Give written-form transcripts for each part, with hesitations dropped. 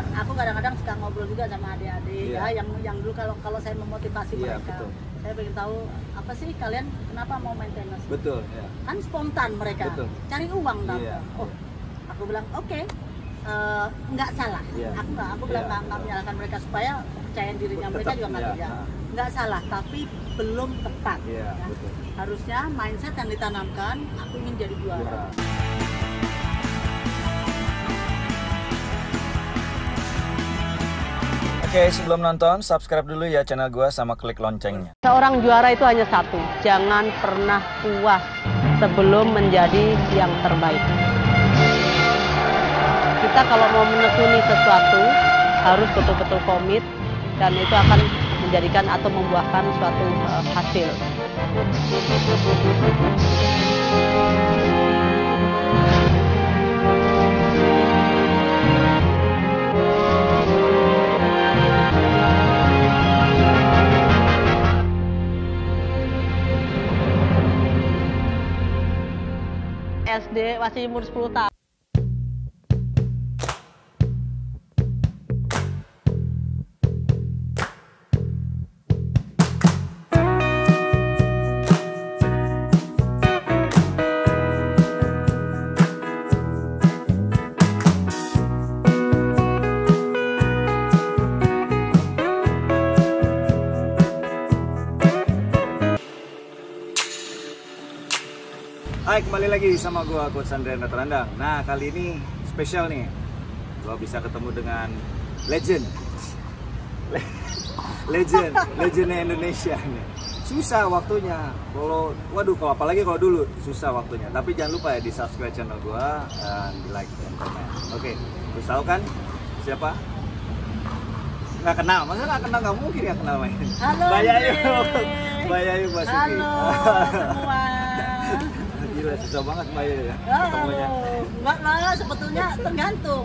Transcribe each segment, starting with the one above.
Aku kadang-kadang suka ngobrol juga sama adik-adik ya, yang dulu kalau saya memotivasi mereka, betul. saya pengen tahu apa sih kalian kenapa mau maintenance? Betul. Ya. Kan spontan mereka, Betul. cari uang kan? Iya. Oh, aku bilang oke, nggak salah. Iya. Aku bilang Iya. nggak menyalahkan mereka supaya kepercayaan dirinya mereka Tetap, juga nggak iya. terjaga. Nggak salah, tapi belum tepat. Iya, Ya. betul. Harusnya mindset yang ditanamkan, aku ingin jadi juara. Oke, sebelum nonton, subscribe dulu ya channel gua sama klik loncengnya. Seorang juara itu hanya satu, jangan pernah puas sebelum menjadi yang terbaik. Kita kalau mau menekuni sesuatu harus betul-betul komit dan itu akan menjadikan atau membuahkan suatu hasil. SD masih umur 10 tahun. Hai, kembali lagi sama gua Coach Andrian Terandang. Nah, kali ini spesial nih. Gua bisa ketemu dengan legend. Legendnya Indonesia nih. Susah waktunya. Kalau apalagi kalau dulu susah waktunya. Tapi jangan lupa ya di subscribe channel gua dan di like dan komen. Oke, terus tahu kan siapa? Nggak kenal, masa nggak kenal, nggak mungkin ya kenal main. Halo, Mbak Yayu Basuki. halo semua. Gila, susah banget Mbak Yayu ya ketemunya. Enggak lah, sebetulnya tergantung.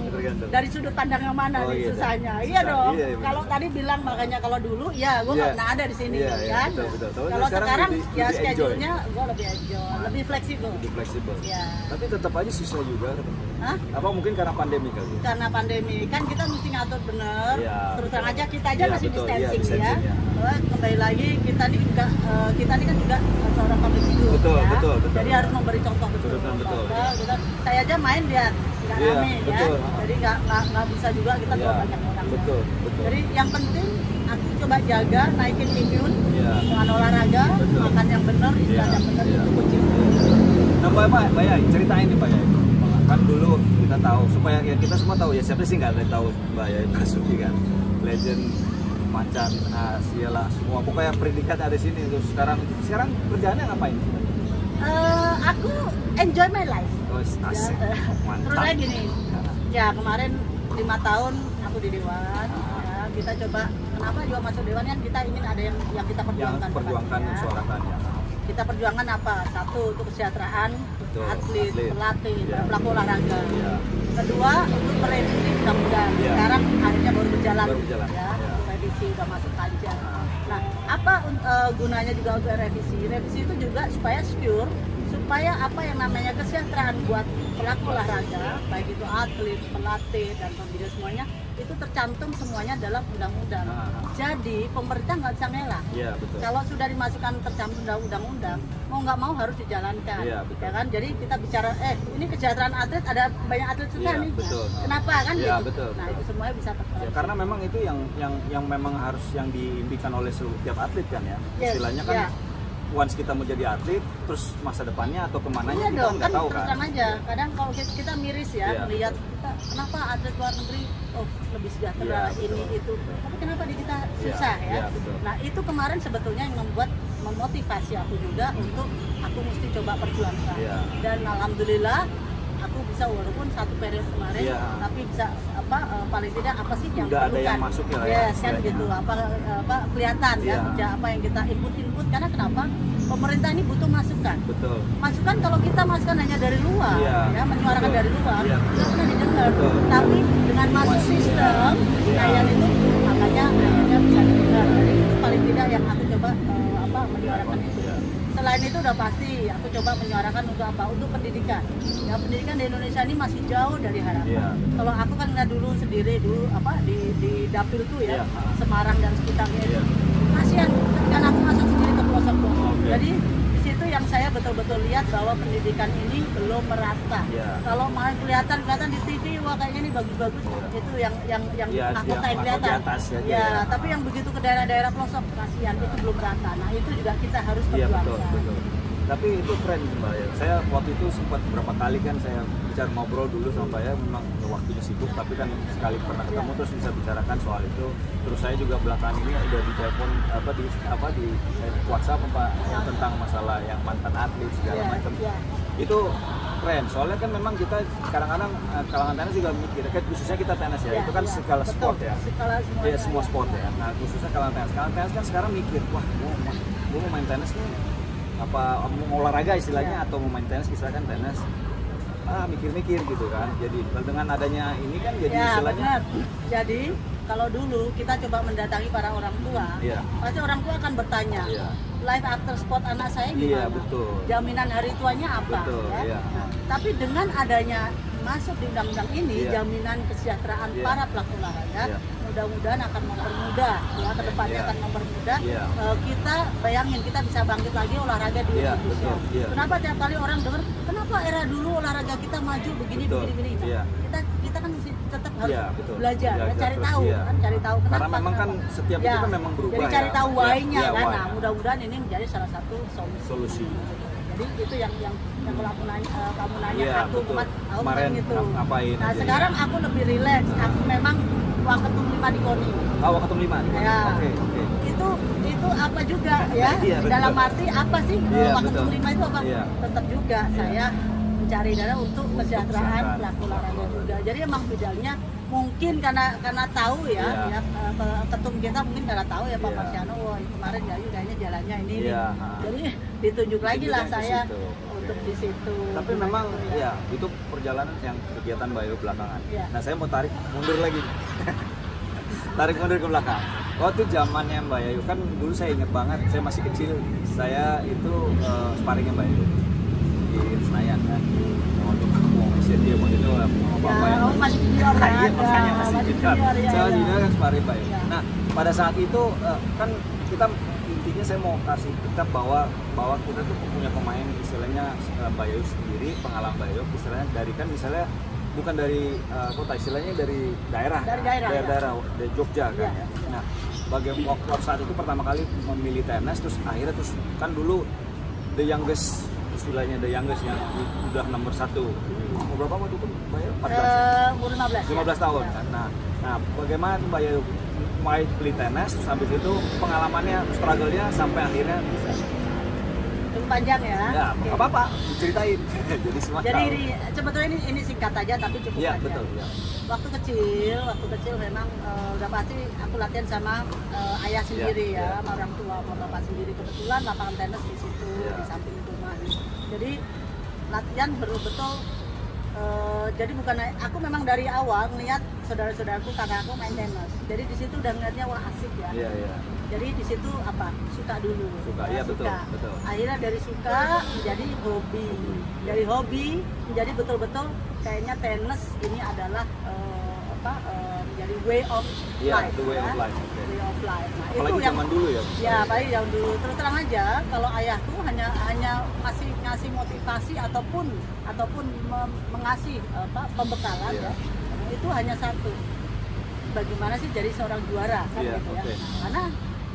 Dari sudut pandang yang mana Oh, nih iya, susahnya. susah. Iya dong. Iya, iya, Kalau tadi bilang makanya kalau dulu, ya gue nggak Iya. pernah ada di sini Iya, iya, kan. betul. Kalau sekarang ya lebih schedule-nya gue lebih enjoy, lebih fleksibel. lebih fleksibel. Iya. Tapi tetap aja susah juga ketemu. Hah? Apa mungkin karena pandemi kali? Karena pandemi kan kita mesti ngatur bener. Iya, Terus terang betul. aja kita aja Iya, masih betul, distancing iya, ya. distancing, ya. Kembali lagi kita ini kan juga seorang public figure Betul, ya. betul. Jadi harus memberi contoh betul. Betul. Saya aja main lihat nggak Iya, rame ya. betul. Jadi nggak bisa juga kita bawa Iya, banyak orang. betul. Jadi yang penting aku coba jaga naikin imun Iya. dengan olahraga, Betul. makan yang benar, istirahat yang benar Iya. itu kunci. Nah, Mbak Yai, ceritain nih Mbak Yai. Kan dulu kita tahu, supaya ya kita semua tahu ya, siapa sih nggak ada yang tahu Mbak Yai Basuki kan, legend macan Asia lah semua, pokoknya predikat ada di sini. Terus sekarang kerjaannya ngapain? Aku enjoy my life. Oh, asik, Ya, mantap. terus lagi nih, ya kemarin 5 tahun aku di Dewan, ya, kita coba, kenapa juga masuk Dewan kan kita ingin ada yang kita perjuangkan. Yang perjuangkan, ya. suarakan ya. Kita perjuangkan apa? Satu, untuk kesejahteraan Betul, atlet, pelatih, ya. pelaku olahraga. Ya. Kedua, untuk merevisi undang-undang. Ya. Sekarang akhirnya baru berjalan, Baru berjalan, ya, ya. untuk revisi udah masuk kajian. Nah, apa gunanya juga untuk revisi? Revisi itu juga supaya secure, supaya apa yang namanya kesejahteraan buat pelaku olahraga, baik itu atlet, pelatih, dan pembina semuanya, itu tercantum semuanya dalam undang-undang. Jadi pemerintah nggak bisa ngelak. Iya, betul. Kalau sudah dimasukkan tercantum dalam undang-undang, mau nggak mau harus dijalankan. Iya, betul. Ya kan? Jadi kita bicara, ini kesejahteraan atlet, ada banyak atlet susah Iya, nih. betul. Kenapa kan? Iya, gitu. betul, Nah betul. itu semuanya bisa Ya, terkoreksi. karena memang itu yang memang harus yang diimpikan oleh seluruh tiap atlet kan ya. Yes, Istilahnya kan ya. once kita mau jadi atlet, terus masa depannya atau kemananya Iya kita dong, nggak kan tahu terus kan. terang aja. Kadang kalau kita miris ya, Iya, melihat kenapa atlet luar negeri lebih sejahtera, Iya, betul. ini itu. Tapi kenapa di kita Iya, susah ya? iya, betul. Nah itu kemarin sebetulnya yang memotivasi aku juga untuk aku mesti coba perjuangkan. Iya. Dan alhamdulillah aku bisa walaupun satu periode kemarin, Iya. tapi bisa paling tidak apa sih yang Udah ada diperlukan. yang masuk ya, Yes, kan istilahnya. gitu. Apa kelihatan Iya. ya apa yang kita input karena kenapa? Pemerintah ini butuh masukan. Betul. Masukan kalau kita masukkan hanya dari luar, Iya, ya menyuarakan betul. dari luar, Iya. nggak pernah didengar. Betul. Tapi dengan masuk sistem, Iya. kayak itu makanya akhirnya bisa didengar. Jadi itu paling tidak yang aku coba menyuarakan itu. Iya. Selain itu udah pasti aku coba menyuarakan untuk apa? Untuk pendidikan. Ya pendidikan di Indonesia ini masih jauh dari harapan. Iya. Kalau aku kan nggak dulu sendiri dulu apa di dapil tuh ya, Iya. Semarang dan sekitarnya itu. Iya. Kasihan kan aku masuk sendiri ke pelosok-pelosok. Oke. Jadi di situ yang saya betul-betul lihat bahwa pendidikan ini belum merata. Iya. Kalau malah kelihatan di TV, wah kayaknya ini bagus-bagus. Iya. Itu yang Iya, mahkota yang yang kelihatan. di atas ya, Ya, iya. tapi yang begitu ke daerah-daerah pelosok kasihan itu belum merata. Nah itu juga kita harus Iya perjuangkan. betul. Tapi itu keren Mbak ya. Saya waktu itu sempat beberapa kali kan saya bicara ngobrol dulu sama Mbak ya, memang waktunya sibuk, tapi kan sekali pernah ketemu terus bisa bicarakan soal itu. Terus saya juga belakangan ini udah di telepon di WhatsApp Pak yang tentang masalah yang mantan atlet segala Iya, macam. iya. Itu keren. Soalnya kan memang kita kadang-kadang kalangan tenis juga mikir, kan khususnya kita tenis ya, Iya, itu kan iya, skala betul. sport ya. Skala semua. Ya semua sport ya. Nah khususnya kalangan tenis. Kalangan tenis kan sekarang mikir, wah gue mau main tenis nih, apa mau olahraga istilahnya atau mau main tenis istilahnya kan tenis, mikir-mikir gitu kan. Jadi dengan adanya ini kan jadi Ya, istilahnya benar. Jadi kalau dulu kita coba mendatangi para orang tua, Iya. pasti orang tua akan bertanya, Iya. life after sport anak saya gimana? Iya, betul. Jaminan hari tuanya apa? Betul, ya? iya. Nah, tapi dengan adanya masuk di undang-undang ini, Iya. jaminan kesejahteraan Iya. para pelaku olahraga, Iya. mudah-mudahan akan mempermudah, ya kedepannya Iya. akan mempermudah. Iya. Kita bayangin kita bisa bangkit lagi olahraga di Iya, Indonesia. betul, iya. Kenapa tiap kali orang dengar, kenapa era dulu olahraga kita maju begini, Betul, begini. Nah, iya. kita kan mesti tetap harus Iya, betul. belajar, ya, cari terus, tahu, iya. kan cari tahu kenapa. Karena memang kan kenapa. setiap itu kan memang berubah Jadi cari ya. tahu Iya, why-nya iya, kan. why. Nah, mudah-mudahan ini menjadi salah satu Solusi. Jadi itu yang kalau aku nanya, kamu nanya Iya, aku betul. aku Kemarin gitu. ngapain Nah, aja, sekarang ya? aku lebih rileks. Aku memang Waketum 5 di KONI. Waketum 5 nih. Ya. Oke. Itu apa juga ya? Iya, betul. Dalam arti apa sih Iya, Waketum betul. 5 itu apa? Iya. Tetap juga Iya. saya mencari dana untuk kesejahteraan kesejahteraan pelaku olahraga juga. Jadi emang bidangnya mungkin karena tahu ya, Iya. ya ketum kita mungkin karena tahu ya Pak Iya. Marsiano, wah kemarin Yayu kayaknya jalannya ini. Iya. Jadi ditunjuk lagi lah Ditunjuk ke saya situ. untuk di situ. Tapi memang ya itu perjalanan yang kegiatan Mbak Ayu belakangan. Iya. Nah saya mau tarik mundur lagi. Tarik mundur ke belakang. Waktu zamannya Mbak Ayu kan dulu saya ingat banget, saya masih kecil, saya itu sparringnya Mbak Ayu di Senayan kan. Mau dia mau itu mau apa Ya, yang masih junior ya. iya makanya Ya, masih junior. ya, Saya ya. junior kan sparring Mbak Ayu. Ya. Nah pada saat itu kan kita intinya saya mau kasih kita bahwa kita tuh punya pemain istilahnya Mbak Ayu sendiri, pengalaman Mbak Ayu istilahnya dari kan misalnya bukan dari kota, istilahnya dari daerah, Dari daerah, dari Jogja kan. Iya. Nah, waktu saat itu pertama kali memilih tenis, terus akhirnya kan dulu the youngest istilahnya the youngest yang udah nomor 1. Umur berapa waktu itu Mbak Ayu? 14 ya? Umur 15. 15 tahun kan. Nah, bagaimana tuh Mbak Ayu mulai beli tenis, terus habis itu pengalamannya, struggle-nya sampai akhirnya bisa. Itu panjang ya. Ya, Oke. nggak apa-apa, ceritain. Jadi semua Jadi tahu. sebetulnya ini singkat aja tapi cukup Iya, panjang. betul, ya. Waktu kecil memang udah pasti aku latihan sama ayah sendiri Iya, ya, iya. sama orang tua, sama bapak sendiri. Kebetulan lapangan tenis di situ Iya. di samping rumah. Jadi latihan betul-betul jadi bukan aku memang dari awal ngeliat saudara-saudaraku karena aku main tenis. Jadi di situ udah ngeliatnya wah asik ya. Iya, iya. Jadi di situ apa? Suka dulu. Suka, iya, betul, betul. Akhirnya dari suka menjadi hobi. Dari hobi menjadi betul-betul kayaknya tenis ini adalah menjadi way of Iya, life. the way ya. of life. Oke. Way of life. Nah, Apalagi itu yang zaman dulu ya. ya apalagi yang dulu. Terus terang aja kalau ayahku hanya ngasih motivasi ataupun mengasih pembekalan Iya. ya. Itu hanya satu. Bagaimana sih jadi seorang juara kan Iya, gitu ya. oke. Karena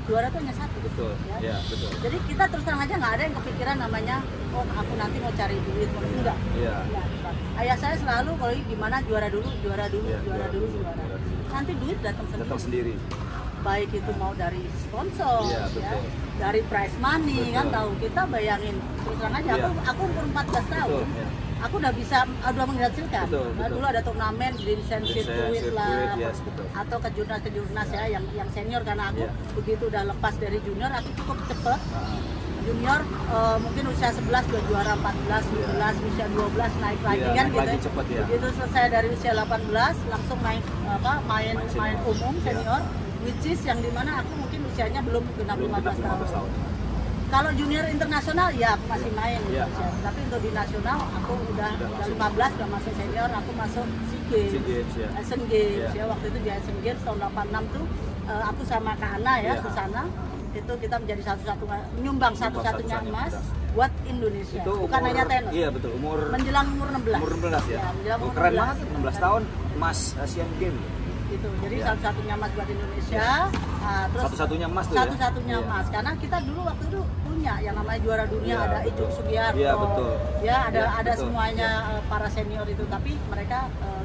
juara tuh hanya satu. Betul. Ya. Iya, betul. Jadi kita terus terang aja nggak ada yang kepikiran namanya, oh aku nanti mau cari duit, mau enggak. Iya. Enggak. Ayah saya selalu kalau gimana juara dulu, Iya, juara dulu. juara dulu. Nanti duit datang Datang sendiri. sendiri. Baik itu mau dari sponsor, Iya, ya, betul. dari prize money Betul. kan tahu. Kita bayangin terus terang aja. Iya. Aku umur 14 tahun. Betul, ya. Aku udah bisa, udah menghasilkan. Betul, Nah, betul. dulu ada turnamen di Vincent Circuit lah, yes, betul. atau ke jurnas ya, yang senior karena aku Iya. begitu udah lepas dari junior, aku cukup cepet. Ah, Junior mungkin usia 11 udah juara 14, 12, usia 12 naik lagi Iya, kan naik gitu. lagi cepet ya. Begitu selesai dari usia 18 langsung main Main senior. umum Iya. senior, which is yang dimana aku mungkin usianya belum genap belum 15 genap 15 tahun. tahun. Kalau junior internasional ya aku masih main di Iya. Indonesia. Tapi untuk di nasional aku udah 15 udah masuk senior, aku masuk SEA Games, SEA Games, ya. Asian Games Iya. ya. Waktu itu di Asian Games tahun 86 tuh aku sama Kak Ana ya, Iya. Susana itu kita menjadi menyumbang satu-satunya emas buat Indonesia. Itu Bukan umur, hanya tenis. iya betul, Menjelang umur 16. umur 16 ya. Menjelang Oh, umur keren 16. banget, 16 tahun emas Asian Games. Gitu. Jadi Iya. satu-satunya emas buat Indonesia. Terus Satu-satunya emas tuh ya? satu-satunya Iya. emas. Karena kita dulu waktu itu punya yang namanya juara dunia, Iya, ada betul. Icuk Sugiarto. Iya, betul. Ya, ada Iya, ada betul. semuanya para senior itu, tapi mereka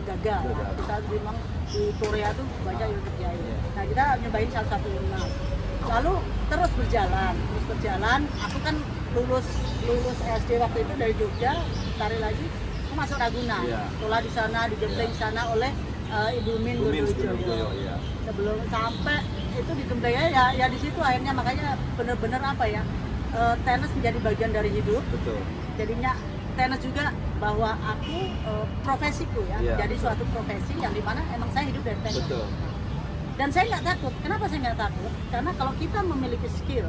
gagal. Gagal. Kita memang di Korea tuh banyak yang terjadi. Iya. Nah, kita nyobain satu-satu emas. Lalu terus berjalan. Aku kan lulus SD waktu itu dari Jogja, tarik lagi aku masuk Ragunan. Iya. Sekolah di sana, dijempling di sana oleh Ibu Min Gurjoyo. Iya. Sebelum sampai itu di Gembaya ya di situ akhirnya, makanya bener-bener apa ya, tenis menjadi bagian dari hidup. Betul. Jadinya tenis juga bahwa aku profesiku ya, Iya, jadi betul. suatu profesi yang dimana emang saya hidup dari tenis. Betul. Dan saya nggak takut. Kenapa saya nggak takut? Karena kalau kita memiliki skill,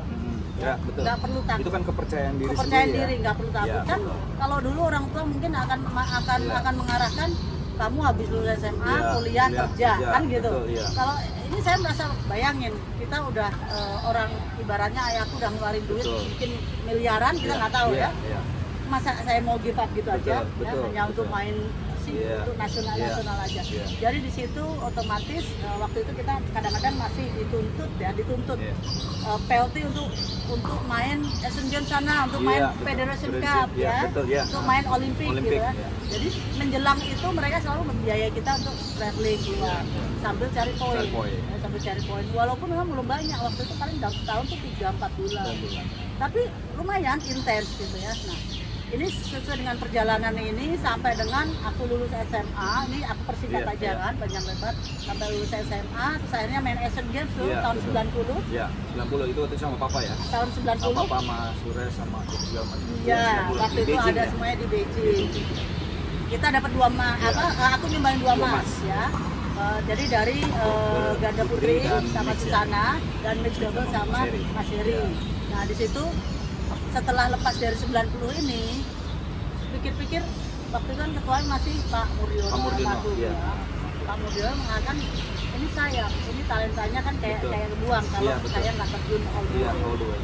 Ya, betul. nggak perlu takut. Itu kan kepercayaan diri Kepercayaan sendiri, diri ya? nggak perlu takut. Iya, Kan betul. kalau dulu orang tua mungkin akan Iya. mengarahkan kamu habis lulus SMA, Iya, kuliah, iya, kerja, iya, kan gitu. betul, iya. Kalau ini saya merasa, bayangin kita udah orang ibaratnya ayahku udah ngeluarin duit Betul. bikin miliaran, kita Iya, nggak tahu iya, ya. iya. Masa saya mau give up gitu Betul, aja, betul, ya, hanya untuk betul. main Iya, untuk nasional iya, aja. iya. Jadi di situ otomatis waktu itu kita kadang-kadang masih dituntut Iya. PLT untuk main Asian Games sana, untuk main Iya, betul. Federation Federation, Cup iya, ya, betul, iya. untuk main Olimpik gitu ya. iya. Jadi menjelang itu mereka selalu membiayai kita untuk traveling keluar Iya. sambil cari poin. Cari poin. Ya, sambil cari poin. Walaupun memang belum banyak, waktu itu paling dalam setahun tuh 3-4 bulan. Tapi lumayan intens gitu ya. Nah, ini sesuai dengan perjalanan ini sampai dengan aku lulus SMA, ini aku persingkat Iya, aja iya. kan, panjang lebar, sampai lulus SMA, terus akhirnya main Asian Games tuh Iya, tahun betul. 90, Ya, 90 itu waktu itu sama papa ya. tahun Sama 90. papa sama Sures sama segala macam. Iya, 90. waktu Di itu Beijing ada ya? semuanya di Beijing. Kita dapat 2 emas, Iya. aku nyumbangin 2 Dua emas emas. ya. Jadi dari ganda putri dan sama mix ya. Susana dan mix double sama Mas Heri. Mas Heri. Iya. Nah di situ setelah lepas dari 90 ini, pikir-pikir waktu itu kan ketuanya masih Pak Murdiono. Pak Murdiono, Almarhum, iya. ya. Pak Murdiono mengatakan ini sayang, ini talentanya kan kayak Betul. buang kalau Iya, betul. saya nggak terjun all the Iya, way. all the way.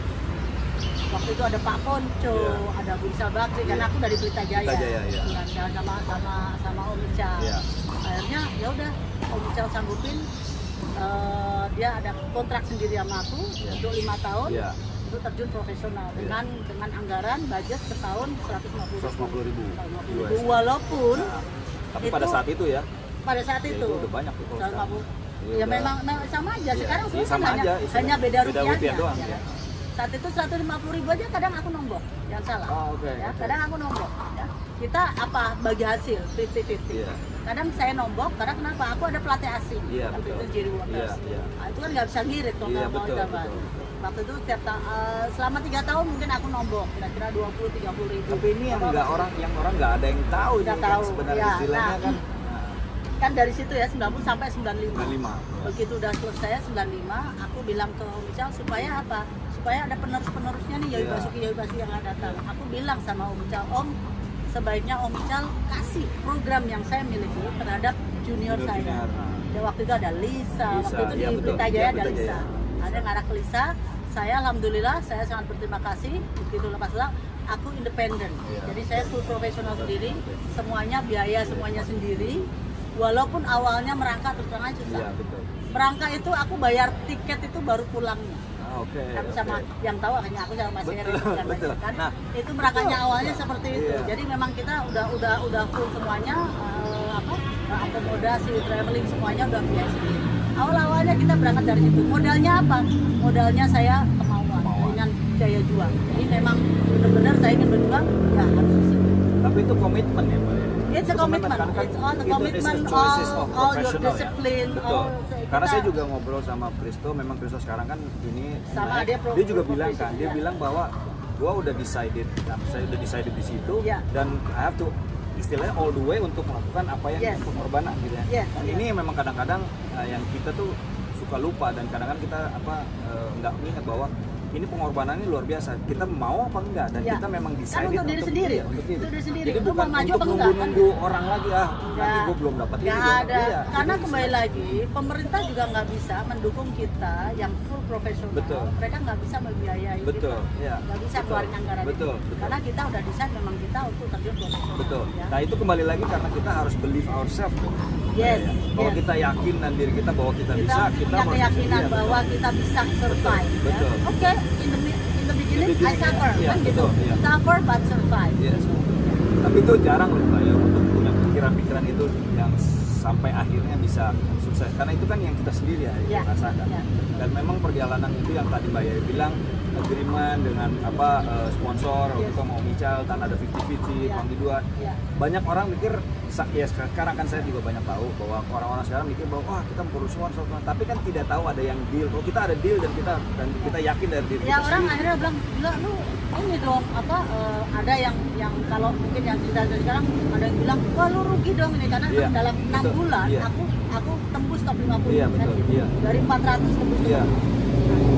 Waktu itu ada Pak Ponco, Iya. ada Bursa Bakri, karena Iya. aku dari Pelita Jaya, Pelita Jaya, iya. Dan sama Om Ical. Iya. Akhirnya ya udah Om Ical sanggupin, dia ada kontrak sendiri sama aku Iya. untuk 5 tahun Iya. untuk terjun profesional Iya. dengan anggaran budget setahun 150.000. 150.000. Walaupun Nah, tapi pada saat itu ya, pada saat ya itu udah banyak tuh kalau 150. sekarang. Ya udah- memang sama aja. Iya, Sekarang iya, semua sama kan aja, hanya beda beda rupiahnya. rupiah doang, ya. ya. Saat itu 150.000 aja kadang aku nombok, jangan salah. Oh, oke, Ya, oke. kadang aku nombok. Ya. Kita bagi hasil 50-50. Iya. Kadang saya nombok karena kenapa? Aku ada pelatih asing. Iya, Waktu betul. itu Jerry Waters. Iya, iya. Nah, itu kan nggak bisa ngirit kalau Iya, nggak mau betul, dapat. betul. Waktu itu selama 3 tahun mungkin aku nombok kira-kira 20-30.000. Tapi ini yang orang nggak ada yang tahu Nggak ini kan tahu, sebenarnya iya. istilahnya Nah, kan. Kan dari situ ya 90 sampai 95. 95. Begitu udah selesai 95, aku bilang ke Om Ical supaya apa? Supaya ada penerus-penerusnya nih Yoi Iya. Basuki yang akan datang. Aku bilang sama Om Ical, Om, sebaiknya Om Ical kasih program yang saya miliki terhadap junior saya. Junior. Dan waktu itu ada Lisa, waktu itu iya, di betul. Pelita Jaya Iya, ada Pelita Lisa. Jaya. Ada yang arah ke Lisa. Saya alhamdulillah saya sangat berterima kasih. Begitu lepas itu aku independen. Iya. Jadi saya full profesional sendiri, semuanya biaya semuanya sendiri. Walaupun awalnya merangkak terus terang aja susah. Iya, betul. Merangkak itu aku bayar tiket itu baru pulangnya. Ah, oke. Aku sama oke. yang tahu hanya aku sama Mas Heri Betul, dan betul. kan. Nah, Itu merangkaknya awalnya seperti itu. Iya. Jadi memang kita udah full semuanya akomodasi, traveling semuanya udah biaya sendiri. Awal-awalnya kita berangkat dari situ. Modalnya apa? Modalnya saya kemauan dengan daya juang. Jadi memang benar-benar saya ingin berjuang, ya harus di situ. Tapi itu komitmen ya, Mbak. It's a Itu commitment. kan It's all the itu commitment, is choices of all your professional, ya. discipline, Betul. all Karena kita- saya juga ngobrol sama Pristo, memang Pristo sekarang kan ini Sama naik. dia Dia juga bilang profesi, kan, dia ya. bilang bahwa gua udah decided, saya udah decided di situ Ya. dan I have to istilahnya all the way untuk melakukan apa yang Yes. pengorbanan gitu ya. Yes, Dan yes. ini memang kadang-kadang yang kita tuh suka lupa dan kadang-kadang kita nggak mengingat bahwa ini pengorbanannya luar biasa. Kita mau apa enggak, dan kita memang kan decided untuk diri sendiri, untuk diri. untuk diri sendiri. Jadi Lu bukan mau maju untuk apa enggak, nunggu orang lagi, nanti gue belum dapat ini. Nggak ada, karena kembali lagi pemerintah juga nggak bisa mendukung kita yang full profesional. Betul. Mereka nggak bisa membiayai Betul, kita, ya. nggak bisa Betul. keluarin anggaran Betul, itu. betul. Karena kita udah desain memang kita untuk terjun profesional. Betul. Ya. Nah itu kembali lagi karena kita harus believe ourselves. Yes, Ya. Kalau yes. kita yakin dan diri kita bahwa kita bisa, kita punya harus keyakinan iya, bahwa kita bisa survive. Betul. Ya. Oke, in the beginning I suffer, iya, kan gitu. betul, iya. Suffer but survive. Yes. Tapi itu jarang loh Mbak ya untuk punya pikiran-pikiran itu yang sampai akhirnya bisa sukses. Karena itu kan yang kita sendiri ya, Ya, yang rasakan. ya. Dan memang perjalanan itu yang tadi Mbak Yaya bilang, agreement dengan sponsor, Yes. kita mau Mical, dan ada 50-50, Ya. Bang Dua. Ya. Banyak orang mikir, ya sekarang kan saya juga banyak tahu bahwa orang-orang sekarang mikir bahwa wah kita perlu sponsor, tapi kan tidak tahu ada yang deal. Kalau kita ada deal dan kita yakin dari diri Ya kita orang sendiri. akhirnya bilang, enggak lu ini dong ada yang kalau mungkin yang cerita dari sekarang ada yang bilang wah lu rugi dong ini karena Iya, dalam 6 betul, bulan iya. aku tembus top 50 Iya, kan betul, gitu. iya. Dari 400 tembus Iya.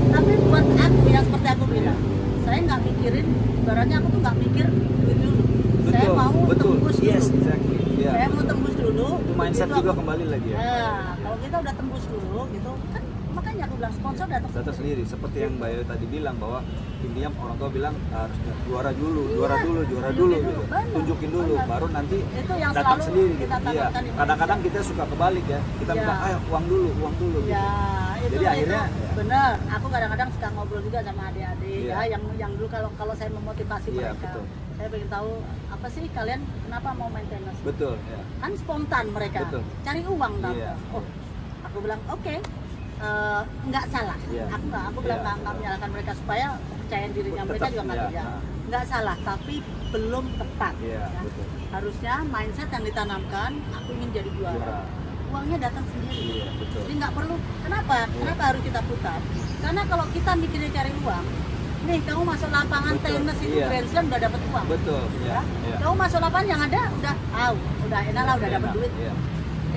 tapi buat aku yang seperti aku bilang saya nggak mikirin ibaratnya aku tuh nggak mikir duit dulu saya Betul, mau betul. tembus Yes, dulu exactly. Yeah. saya mau tembus dulu Mindset begitu juga aku- kembali lagi ya. Nah, kalau kita udah tembus dulu gitu kan makanya aku bilang sponsor datang Data sendiri seperti yang Mbak Yaya tadi bilang bahwa intinya orang tua bilang harusnya juara dulu Iya, juara tunjukin dulu dulu, gitu. benar, Tunjukin dulu benar. baru nanti Itu yang datang selalu sendiri kita gitu. Iya. tanamkan di Kadang-kadang kita suka kebalik ya. Kita Iya. bilang ayo uang dulu gitu. Ya, itu, Jadi akhirnya ya. bener. Aku kadang-kadang suka ngobrol juga sama adik-adik Iya. ya, yang dulu kalau saya memotivasi Iya, mereka, betul. saya pengen tahu apa sih kalian kenapa mau maintenance? Betul ya. Kan spontan mereka, Betul. cari uang kan? Iya. Oh, aku bilang oke, nggak salah. Iya. Aku bilang Iya. nggak menyalahkan mereka supaya kepercayaan dirinya Tetap, mereka juga nggak iya. kerja. Nggak salah, tapi belum tepat. Iya, ya. betul. Harusnya mindset yang ditanamkan, aku ingin jadi juara. Juara. Uangnya datang sendiri. Iya, betul. Jadi nggak perlu. Kenapa? Kenapa harus kita putar? Karena kalau kita mikirnya cari uang, nih kamu masuk lapangan Betul, tenis itu iya. Grand Slam udah dapat uang. Betul ya. Ya. Iya. Kamu masuk lapangan yang ada udah enak lah, udah dapat Enak, duit. iya.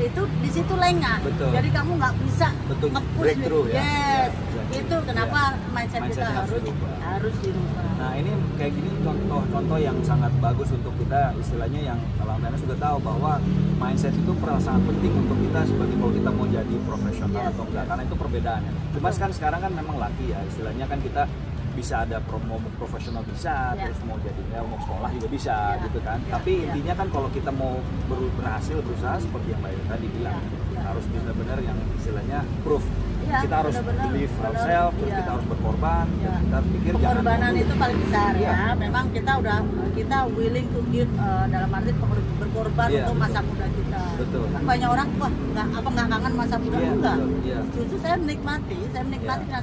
Itu di situ lengah. Betul. Jadi kamu nggak bisa Betul, nge-push breakthrough gitu. ya. Yes. Iya, Itu kenapa mindset kita Mindsetnya harus harus dirubah. harus dirubah. Nah ini kayak gini contoh yang sangat bagus untuk kita, istilahnya yang kalau Anda sudah tahu bahwa mindset itu sangat penting untuk kita sebagai kalau kita mau jadi profesional Yes, atau enggak, yes. karena itu perbedaannya. Cuma kan sekarang kan memang laki ya, istilahnya kan kita bisa ada promo profesional bisa, Ya. terus mau jadi mau sekolah juga bisa Ya, gitu kan. ya, Tapi ya. intinya kan kalau kita mau berhasil berusaha seperti yang Mbak Yaya tadi bilang, Ya, ya. harus benar-benar yang istilahnya proof. Ya, Kita harus benar-benar, believe benar, ourselves, terus ya. kita harus berkorban, Ya. dan kita pikir Pengorbanan itu paling besar Iya. ya. Memang kita willing to give dalam arti berkorban Iya, untuk betul. masa muda kita. Betul. Kan banyak orang wah nggak kangen masa muda Iya, enggak. betul, iya. Justru saya menikmati Iya. dan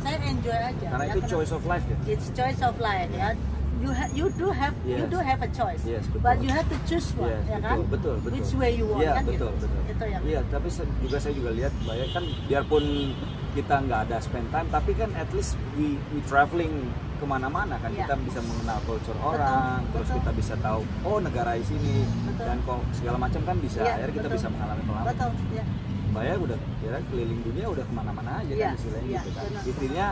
saya enjoy aja. karena ya, itu choice of life ya. It's choice of life ya. You do have a choice, Yes, betul. but you have to choose one, Yes, ya kan? betul. Which way you want Iya, kan betul, gitu. betul. Itu yang Iya, tapi saya juga lihat banyak kan, biarpun kita nggak ada spend time, tapi kan at least we traveling kemana-mana kan, Iya. kita bisa mengenal culture orang, terus betul. kita bisa tahu oh negara di sini, Betul. dan kok segala macam kan bisa, Iya, akhirnya kita betul. bisa mengalami pengalaman. Betul, ya. Mbak ya udah keliling dunia udah kemana-mana aja Iya, kan istilahnya iya, gitu kan. benar. Intinya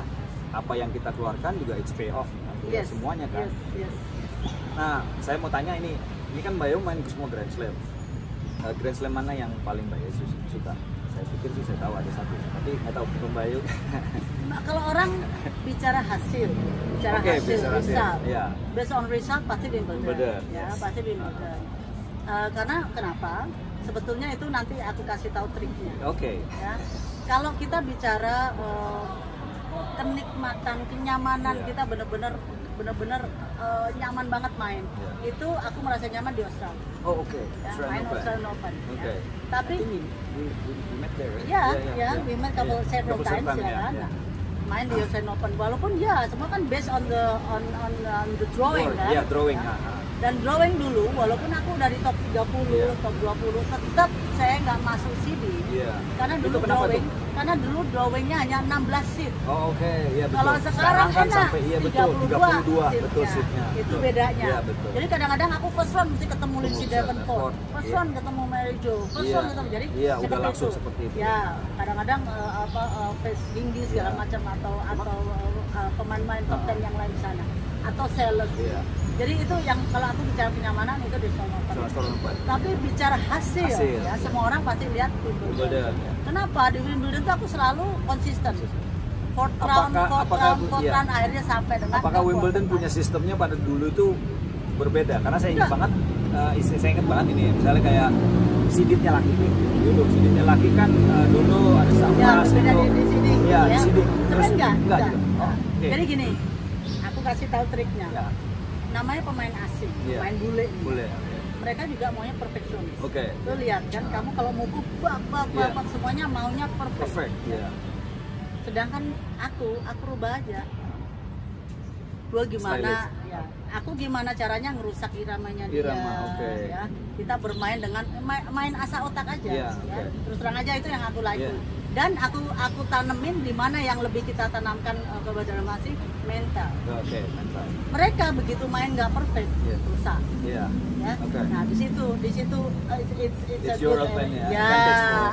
apa yang kita keluarkan juga it's pay off akhirnya Yes, semuanya kan. Yes. Nah, saya mau tanya ini kan Mbak Yo main ke semua Grand Slam. Grand Slam mana yang paling Mbak Yo suka? Saya pikir sih saya tahu ada satu, tapi nggak tahu Mbak Yo. Nah, kalau orang bicara hasil, Oke, bicara hasil, result, iya. based on result pasti Wimbledon, Bener, ya yes. pasti Wimbledon. Karena kenapa? Sebetulnya itu nanti aku kasih tahu triknya. Oke. Ya, kalau kita bicara kenikmatan, kenyamanan Iya. kita benar-benar nyaman banget main. Iya. Itu aku merasa nyaman di Australia. Oh oke. Ya, Australian main Open. Australian Open. Oke. Ya. Tapi I think we met there, right? ya, Yeah. we met several Couple times time, ya yeah, kan. yeah. Main di Australian Open walaupun ya semua kan based on the drawing kan. Iya, drawing. Ya. Dan drawing dulu, walaupun aku dari top 30, top 20, tetap saya nggak masuk CD. Karena dulu drawingnya hanya 16 seat. Oh, oke. Iya, betul. Kalau sekarang kan enak, sampai 32 seatnya. betul seatnya. Itu bedanya. Iya, betul. Jadi kadang-kadang aku first one mesti ketemu Lindsay Davenport, first one ketemu Mary Jo, first one ketemu. Jadi udah langsung seperti itu. Ya, kadang-kadang face tinggi segala macam atau pemain-pemain top 10 yang lain di sana atau sales. Jadi itu yang kalau aku bicara kenyamanan itu di Storm. Tapi bicara hasil ya semua orang pasti lihat Wimbledon. Kenapa di Wimbledon itu aku selalu konsisten. Fourth round akhirnya sampai dengan. Apakah Wimbledon punya sistemnya pada dulu itu berbeda? Karena saya ingat banget, ini misalnya kayak siditnya laki dulu, siditnya laki kan dulu ada sama beda di sini. Iya, di sini. Sebenarnya enggak. Okay. Jadi gini, aku kasih tahu triknya. Namanya pemain asing, pemain bule. Mereka juga maunya perfeksionis. Lu lihat kan, kamu kalau mau bak semuanya maunya perfect. Sedangkan aku rubah aja. Gua gimana aku gimana caranya ngerusak iramanya dia. Ya. Kita bermain dengan main asa otak aja. Terus terang aja itu yang aku like. Dan aku tanemin di mana yang lebih kita tanamkan kepada masih mental. Mental. Mereka begitu main nggak perfect, rusak. Nah di situ it's your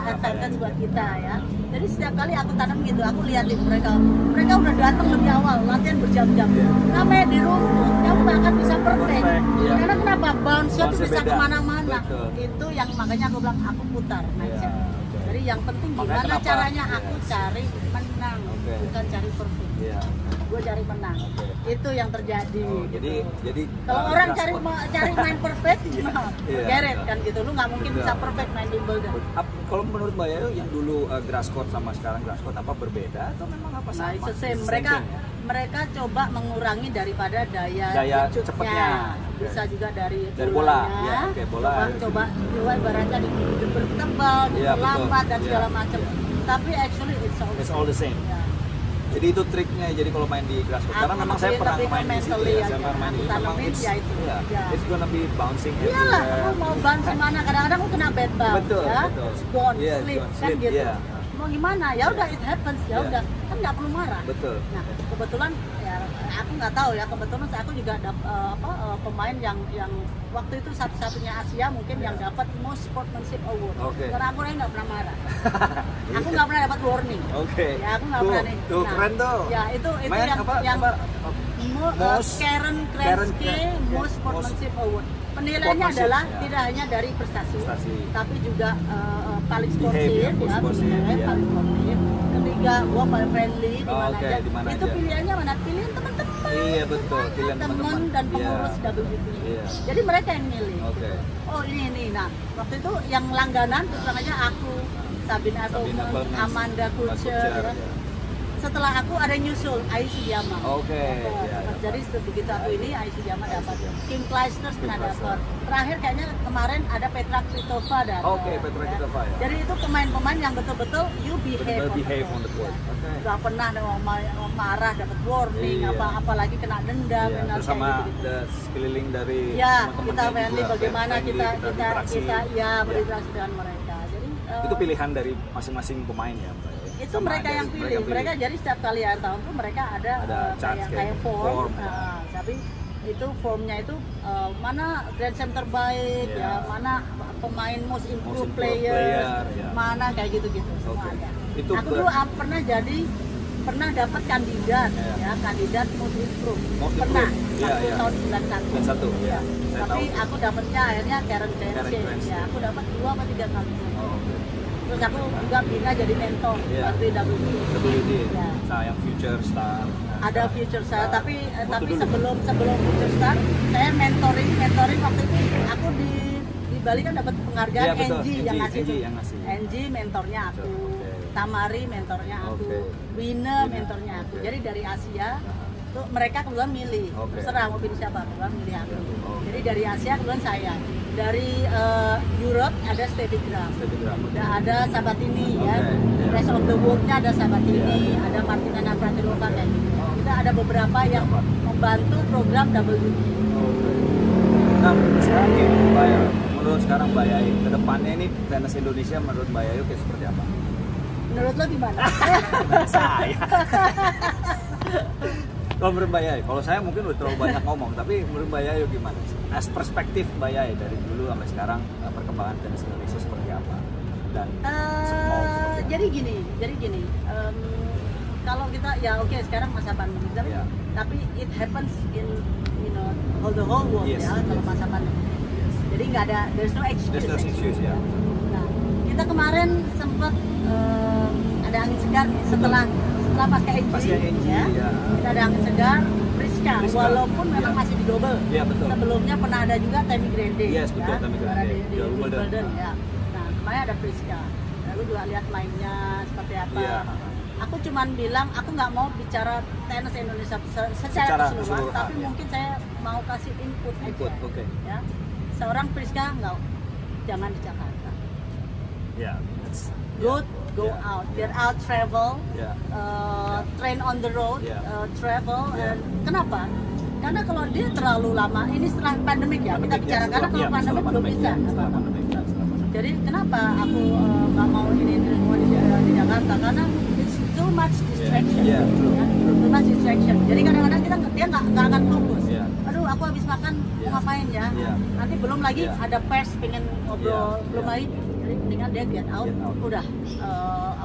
advantage buat kita ya. Jadi setiap kali aku tanam gitu, aku lihat mereka udah datang lebih awal, latihan berjam-jam. Namanya di rumput, kamu nggak akan bisa perfect. Karena kenapa? Bounce-nya tuh bisa kemana-mana. Itu yang makanya aku bilang aku putar mindset. Jadi yang penting gimana caranya aku cari menang, bukan cari perfect. Gue cari menang. Itu yang terjadi. Jadi kalau orang cari main perfect, geret kan gitu. Lu nggak mungkin bisa perfect main Wimbledon. Kalau menurut Mbak Yayu yang dulu grass court sama sekarang grass court apa berbeda atau memang apa sama? Mereka coba mengurangi daripada daya cepatnya. Bisa juga dari bola. Coba ibaratnya dipertebal, diperlambat dan segala macam. Tapi actually it's all the same. Jadi itu triknya. Jadi kalau main di grass court, karena memang saya pernah main di situ ya. Saya pernah main di situ. Memang it's gonna be bouncing. Iyalah, kamu mau bounce mana? Kadang-kadang aku kena bad bounce. Betul. Gone, slip kan gitu. Mau gimana? Ya udah, it happens. Ya udah, kan nggak perlu marah. Betul. Nah, kebetulan ya aku nggak tahu ya, kebetulan aku juga pemain yang waktu itu satu-satunya Asia mungkin yang dapat Most Sportsmanship Award. Karena aku nggak pernah marah. Aku nggak pernah dapat warning. Ya aku nggak pernah nih. Tuh keren tuh. Ya itu yang Karen Krenske Most Sportsmanship Award. Penilaiannya adalah tidak hanya dari prestasi. Tapi juga paling sportif, paling sportif. Ketiga, gua paling friendly di mana aja. Itu pilihannya mana? Pilihan teman-teman. Iya betul, pilihan teman dan pengurus WTA. Jadi mereka yang milih. Oh ini. Nah, waktu itu yang langganan terus aja aku, Sabina Bowman, Amanda Kucher. Setelah aku ada nyusul Ai Sugiyama. Jadi begitu aku ini Ai Sugiyama dapat. Kim Clijsters pernah dapat. Terakhir kayaknya kemarin ada Petra Kvitova dapat. Petra Kvitova ya. Jadi itu pemain-pemain yang betul-betul you behave on the court. Gak pernah marah, dapat warning, apalagi kena dendam. Terus sama sekeliling dari teman-teman kita friendly, bagaimana kita berinteraksi dengan mereka. Jadi itu pilihan dari masing-masing pemain ya, Mbak. Itu mereka yang pilih. Mereka jadi setiap kali akhir tahun tuh mereka ada kayak form. Tapi itu formnya itu mana Grand Slam terbaik mana pemain most improved player, mana kayak gitu-gitu semua ada. Aku dulu pernah dapat kandidat kandidat most improved. Waktu tahun 91. Tapi aku dapatnya akhirnya Karen Krenske. Aku dapat 2 atau 3 kali. Terus aku juga bina jadi mentor waktu WTA. Yang Future Star. Ada Future Star, tapi sebelum Future Star, saya mentoring waktu itu aku di Bali kan dapat penghargaan NG yang ngasih. NG mentornya aku, Tamari mentornya aku, Wina mentornya aku. Jadi dari Asia tuh mereka kebetulan milih. Terserah mau pilih siapa, kebetulan milih aku. Jadi dari Asia kebetulan saya. Dari Europe ada Steffi Graf, ada Sabatini Rest of the World-nya ada Sabatini, ada Martina Navratilova kayak gitu. Kita ada beberapa yang membantu program WTA. Nah, sekarang nih, menurut sekarang Mbak Yayu, ke depannya ini tenis Indonesia menurut Mbak Yayu kayak seperti apa? Menurut lo gimana? Saya. Kalau menurut Mbak Yayu, kalau saya mungkin udah terlalu banyak ngomong, tapi menurut Mbak Yayu gimana? As perspektif Mbak Yayu dari dulu sampai sekarang, perkembangan tenis Indonesia seperti apa? Dan jadi gini, kalau kita ya oke, sekarang masa pandemi, Yeah. tapi it happens in the whole world. Yes, ya kalau yes. masa pandemi. Jadi nggak ada, there's no excuse. There's no excuse, ya. Nah, kita kemarin sempat ada angin segar nih, setelah pasca NG, ya. Kita ada angin segar, Priska, walaupun memang masih di double. Iya, betul. Sebelumnya pernah ada juga Tammy Grande. Yes, betul, Tammy juara Grande. di Juara Wimbledon. Wimbledon, ya. Nah, kemarin ada Priska. Lalu juga lihat mainnya seperti apa. Iya. Aku cuman bilang, aku nggak mau bicara tenis Indonesia secara keseluruhan, tapi ya. Mungkin saya mau kasih input aja. Oke. Ya, seorang Priska jangan di Jakarta. Ya, Go out, get out, travel, train on the road, travel. Yeah. Kenapa? Karena kalau dia terlalu lama, ini setelah pandemik ya, kita bicara, karena kalau pandemik belum bisa. Jadi kenapa aku nggak mau ini semua di Jakarta? Karena it's too much distraction. Yeah, true. Ya, too much distraction. Jadi kadang-kadang dia nggak akan fokus. Yeah. Aduh, aku habis makan mau ngapain ya? Yeah. Nanti belum lagi Yeah. ada pers pengen ngobrol, Yeah. belum lagi. Jadi mendingan dia get out. Udah,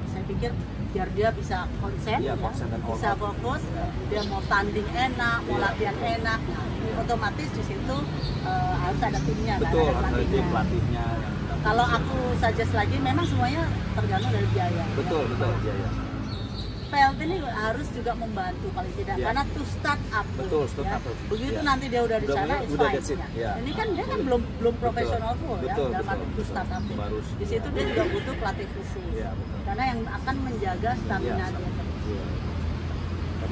saya pikir biar dia bisa konsen, Yeah, ya, konsen dan all bisa out. fokus. Dia mau tanding enak, mau Yeah. latihan enak. Nah, otomatis di situ harus ada timnya, kan, Betul, ada harus ada pelatihnya. Kalau aku suggest lagi, memang semuanya tergantung dari biaya. Betul, iya. PLT ini harus juga membantu paling tidak, Yeah. karena to start up. Betul, start ya. up. Begitu Yeah. nanti dia udah di sana, it's udah fine. that's it. Ya. Yeah. Ini kan dia kan belum profesional full, ya. Betul, Dalam arti to start up. Baru. Di situ dia juga butuh pelatih khusus. Iya, betul. Karena yang akan menjaga stamina Iya, dia terus. Iya.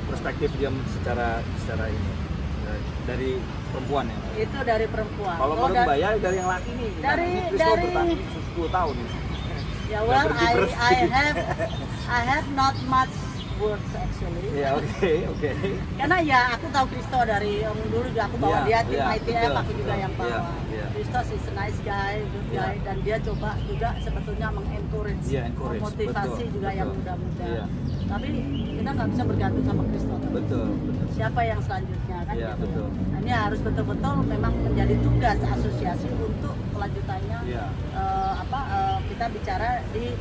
Perspektif dia secara ini dari perempuan ya. Itu dari perempuan. Kalau menurut Mbak Yayu dari yang laki nih, dari- bertanding 10 tahun nih. Ya, well, Udah berkiprah I have not much words actually. Iya, oke. Karena ya aku tahu Kristo dari dulu juga aku bawa Iya, dia tim iya, ITF, betul, aku juga betul. yang bawa. Iya. Kristo is a nice guy, good Iya. guy, dan dia coba juga sebetulnya mengencourage, Iya, encourage, memotivasi betul, juga yang betul. muda-muda. Iya. Tapi kita nggak bisa bergantung sama Kristo. Betul. Siapa yang selanjutnya kan? Iya, gitu. betul. Nah, ini harus betul-betul memang menjadi tugas asosiasi untuk kelanjutannya. Iya. Kita bicara di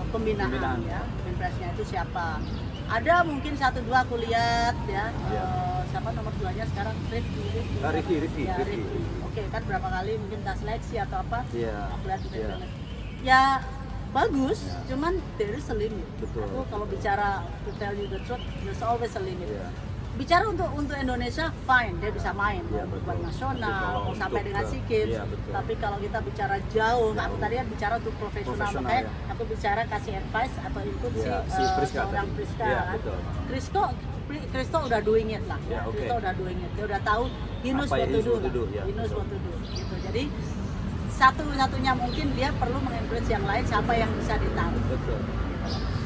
pembinaan, Pembinaan. ya, pimpresnya itu siapa? Ada mungkin 1-2 aku lihat ya. Iya. Siapa nomor 2-nya sekarang? Rifki. Rifki. Oke, kan berapa kali mungkin tas seleksi atau apa? Iya. Aku lihat di Iya. internet. Ya bagus, Iya. cuman there is a limit. Betul. Aku kalau bicara to tell you the truth, there's always a limit. Iya. Bicara untuk Indonesia fine, dia bisa main Iya, untuk betul. nasional, Kalau mau sampai untuk dengan ke- SEA Games. iya, betul. Tapi kalau kita bicara jauh, aku tadi kan bicara untuk profesional, Profesional, makanya ya. aku bicara kasih advice atau input Iya, si Priska seorang tadi. Priska, Iya, kan. betul. Kristo udah doing it lah. Iya, oke. Kristo udah doing it. Dia udah tahu he knows Apa what yang to he do. knows what to do, ya, He knows betul. what to do. Gitu. Jadi satu-satunya mungkin dia perlu menginfluence yang lain siapa yang bisa ditaruh. Betul.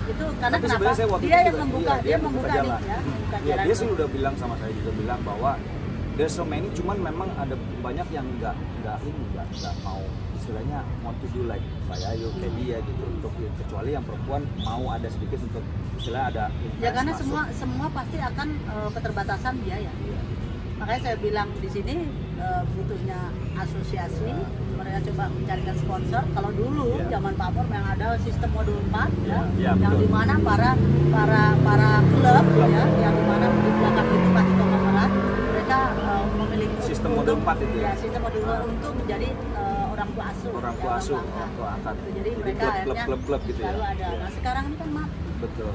Itu karena Tapi kenapa? sebenarnya saya waktu Dia itu yang juga- membuka, iya, dia membuka nih jalan. ya, membuka Iya, jalan dia itu. sih udah bilang sama saya juga bilang bahwa there's so many, cuman memang ada banyak yang nggak mau istilahnya want to do like Mbak Yayu kayak dia gitu, untuk kecuali yang perempuan mau ada sedikit untuk istilah ada invest Ya karena masuk. semua pasti akan keterbatasan biaya. Iya. Makanya saya bilang di sini butuhnya asosiasi, mereka coba mencarikan sponsor. Kalau dulu Iya. zaman Pak Pur yang ada sistem modul 4 ya, Iya, yang betul. dimana para klub ya, yang dimana di belakang itu pasti konglomerat, mereka memiliki Sistem modul 4 itu ya? Ya, sistem modul 4 untuk menjadi orang tua asuh. Orang ya, tua asuh, bangsa. orang tua angkat. Gitu. Jadi Jadi mereka akhirnya klub gitu ya? selalu ada. Iya. Nah sekarang ini kan mati. Betul.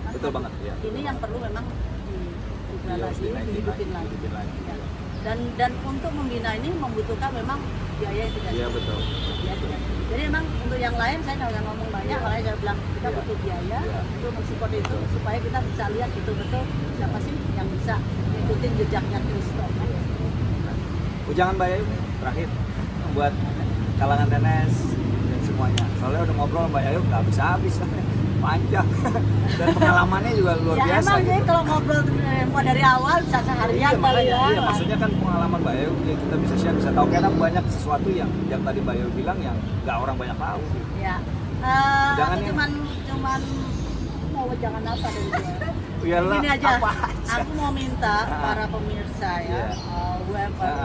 Betul banget ya. Ini yang perlu memang Iya, harus dihidupin lagi. dihidupin lagi. Ya. Dan untuk membina ini membutuhkan memang biaya yang tidak Iya, sedikit. betul. Ya, tidak. Jadi memang untuk yang lain saya nggak usah ngomong banyak, Iya. makanya saya bilang kita Iya. butuh biaya Iya. untuk mensupport itu supaya kita bisa lihat betul-betul siapa sih yang bisa ngikutin jejaknya Kristo. Ujangan Mbak Yayu terakhir buat kalangan tenis dan semuanya. Soalnya udah ngobrol Mbak Yayu nggak habis-habis. panjang dan pengalamannya juga luar Ya biasa. emang Gitu. jadi kalau ngobrol mau dari awal bisa seharian kali makanya, ya. iya, maksudnya kan pengalaman Mbak Ayu ya kita bisa share, bisa tahu karena banyak sesuatu yang tadi Mbak Ayu bilang yang nggak orang banyak tahu. Gitu. Ya. Jangan Aku yang- cuman mau jangan apa dari gue. Iyalah, Gini aja, apa aja. aku mau minta para pemirsa ya, Iya. whoever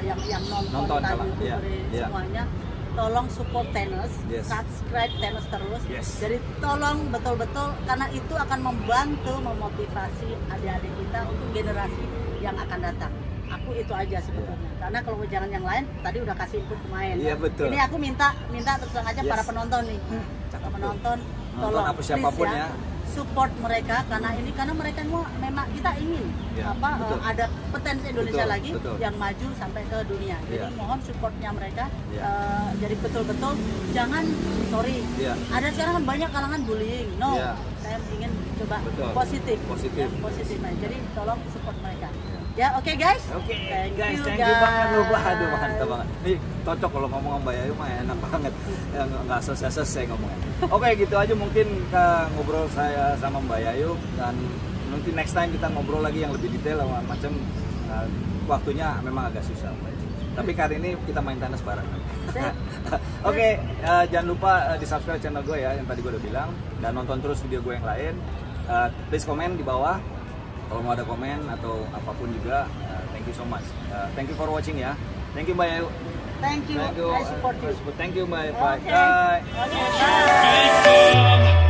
yang nonton Nonton, tadi iya, iya. semuanya, tolong support Tennis, Yes. subscribe Tennis terus. Yes. Jadi tolong betul-betul karena itu akan membantu memotivasi adik-adik kita untuk generasi yang akan datang. Aku itu aja sebetulnya. Karena kalau jangan yang lain tadi udah kasih input pemain. Iya, betul. Ini aku minta terus terang aja Yes. para penonton nih. Cakep Para tuh. penonton Nonton tolong apa siapapun please ya. support mereka karena mereka semua memang kita ingin Ya, betul. ada potensi Indonesia Betul, lagi betul. yang maju sampai ke dunia. Jadi Ya. mohon supportnya mereka. Ya. Jadi betul-betul jangan Ya. ada sekarang kan banyak kalangan bullying. No, Ya. saya ingin coba Betul. positif. Positif. Ya, positif. Jadi tolong support mereka. Ya, oke guys. Oke, Thank guys, you, thank you banget loh, guys. aduh mantap banget. Nih cocok kalau ngomong sama Mbak Ayu mah enak banget, ya, nggak selesai ngomongnya. Oke, gitu aja mungkin ngobrol saya sama Mbak Ayu dan nanti next time kita ngobrol lagi yang lebih detail macam waktunya memang agak susah Mbak Ayu. Tapi kali ini kita main tenis bareng. Oke, jangan lupa di subscribe channel gue ya yang tadi gue udah bilang dan nonton terus video gue yang lain. Please komen di bawah. Kalau mau ada komen atau apapun juga, thank you so much. Thank you for watching ya. Thank you Mbak Ayu. Thank you. I support you. Thank you Mbak. Okay. Bye. Okay, bye.